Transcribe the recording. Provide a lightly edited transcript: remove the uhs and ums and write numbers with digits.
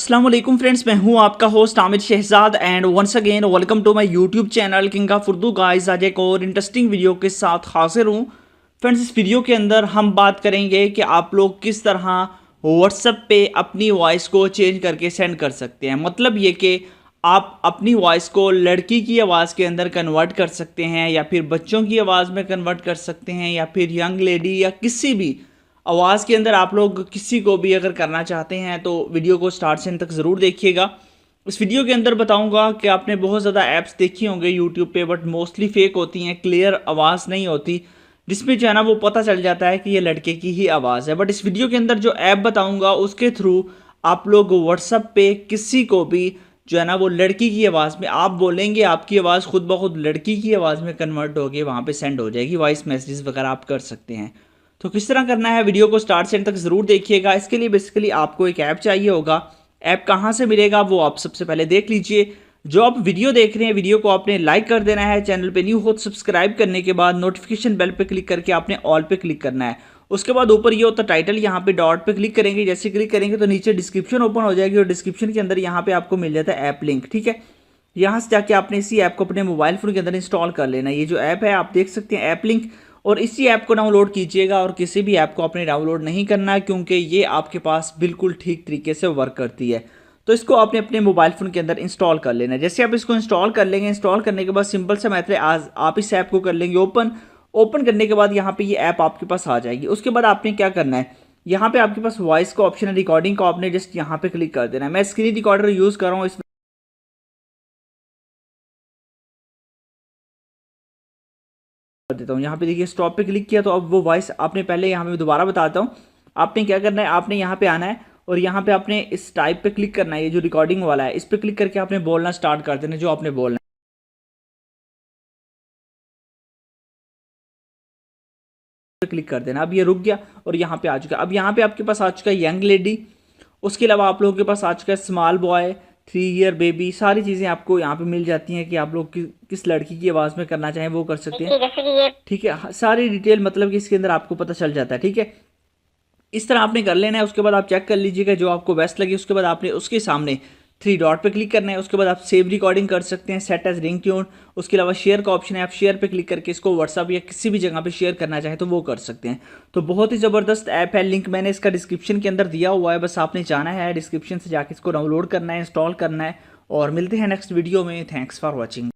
अस्सलाम वालेकुम फ्रेंड्स, मैं हूं आपका host Aamir Shahzad and once again welcome to my YouTube channel king of Urdu guys. आज एक और इंटरेस्टिंग वीडियो के साथ हाजिर हूं फ्रेंड्स। इस वीडियो के अंदर हम बात करेंगे कि आप लोग किस तरह व्हाट्सएप पे अपनी वॉइस को चेंज करके सेंड कर सकते हैं। मतलब ये कि आप अपनी वॉइस को लड़की की आवाज़ के अंदर कन्वर्ट कर सकते हैं, या फिर बच्चों की आवाज़ में कन्वर्ट कर सकते हैं, या फिर यंग लेडी या किसी भी आवाज़ के अंदर आप लोग किसी को भी अगर करना चाहते हैं तो वीडियो को स्टार्ट से एंड तक ज़रूर देखिएगा। इस वीडियो के अंदर बताऊंगा कि आपने बहुत ज़्यादा ऐप्स देखी होंगे यूट्यूब पे, बट मोस्टली फेक होती हैं, क्लियर आवाज़ नहीं होती, जिसमें जो है ना वो पता चल जाता है कि ये लड़के की ही आवाज़ है। बट इस वीडियो के अंदर जो ऐप बताऊँगा उसके थ्रू आप लोग व्हाट्सएप पे किसी को भी जो है ना वो लड़की की आवाज़ में आप बोलेंगे, आपकी आवाज़ खुद ब खुद लड़की की आवाज़ में कन्वर्ट होकर वहाँ पे सेंड हो जाएगी। वॉइस मैसेजेस वगैरह आप कर सकते हैं। तो किस तरह करना है वीडियो को स्टार्ट से एंड तक ज़रूर देखिएगा। इसके लिए बेसिकली आपको एक ऐप चाहिए होगा। ऐप कहाँ से मिलेगा वो आप सबसे पहले देख लीजिए। जो आप वीडियो देख रहे हैं, वीडियो को आपने लाइक कर देना है, चैनल पे न्यू हो तो सब्सक्राइब करने के बाद नोटिफिकेशन बेल पे क्लिक करके आपने ऑल पे क्लिक करना है। उसके बाद ऊपर ये होता है टाइटल, यहाँ पे डॉट पे क्लिक करेंगे। जैसे क्लिक करेंगे तो नीचे डिस्क्रिप्शन ओपन हो जाएगी और डिस्क्रिप्शन के अंदर यहाँ पे आपको मिल जाता है ऐप लिंक। ठीक है, यहाँ से जाके आपने इसी ऐप को अपने मोबाइल फ़ोन के अंदर इंस्टॉल कर लेना है। ये जो ऐप है आप देख सकते हैं ऐप लिंक, और इसी ऐप को डाउनलोड कीजिएगा। और किसी भी ऐप को आपने डाउनलोड नहीं करना है, क्योंकि ये आपके पास बिल्कुल ठीक तरीके से वर्क करती है। तो इसको आपने अपने मोबाइल फ़ोन के अंदर इंस्टॉल कर लेना है। जैसे आप इसको इंस्टॉल कर लेंगे, इंस्टॉल करने के बाद सिंपल सा मेथड आज आप इस ऐप को कर लेंगे ओपन। ओपन करने के बाद यहाँ पे ये ऐप आपके पास आ जाएगी। उसके बाद आपने क्या करना है, यहाँ पे आपके पास वॉइस का ऑप्शन है, रिकॉर्डिंग का आपने जस्ट यहाँ पे क्लिक कर देना है। मैं स्क्रीन रिकॉर्डर यूज़ कर रहा हूँ, कर देता हूँ। यहाँ पे देखिए स्टॉप पे क्लिक किया तो अब वो वॉइस आपने पहले, यहाँ पे मैं दोबारा बताता हूँ आपने क्या करना है। आपने यहाँ पे आना है और यहाँ पे आपने इस टाइप पे क्लिक करना है, ये जो रिकॉर्डिंग वाला है इस पे क्लिक करके आपने बोलना स्टार्ट कर देना जो आपने बोलना है, क्लिक कर देना। अब ये रुक गया और यहाँ पे आ चुका है। अब यहाँ पे आपके पास आ चुका है यंग लेडी। उसके अलावा आप लोगों के पास आ चुका है स्मॉल बॉय, 3 ईयर बेबी। सारी चीज़ें आपको यहाँ पे मिल जाती हैं कि आप लोग किस लड़की की आवाज़ में करना चाहें वो कर सकते हैं। ठीक है, सारी डिटेल मतलब कि इसके अंदर आपको पता चल जाता है। ठीक है, इस तरह आपने कर लेना है। उसके बाद आप चेक कर लीजिएगा जो आपको बेस्ट लगे। उसके बाद आपने उसके सामने 3 डॉट पे क्लिक करना है। उसके बाद आप सेव रिकॉर्डिंग कर सकते हैं, सेट एज रिंग ट्यून। उसके अलावा शेयर का ऑप्शन है, आप शेयर पे क्लिक करके इसको व्हाट्सअप या किसी भी जगह पे शेयर करना चाहें तो वो कर सकते हैं। तो बहुत ही ज़बरदस्त ऐप है, लिंक मैंने इसका डिस्क्रिप्शन के अंदर दिया हुआ है, बस आपने जाना है डिस्क्रिप्शन से जाके इसको डाउनलोड करना है, इंस्टॉल करना है। और मिलते हैं नेक्स्ट वीडियो में। Thanks for watching.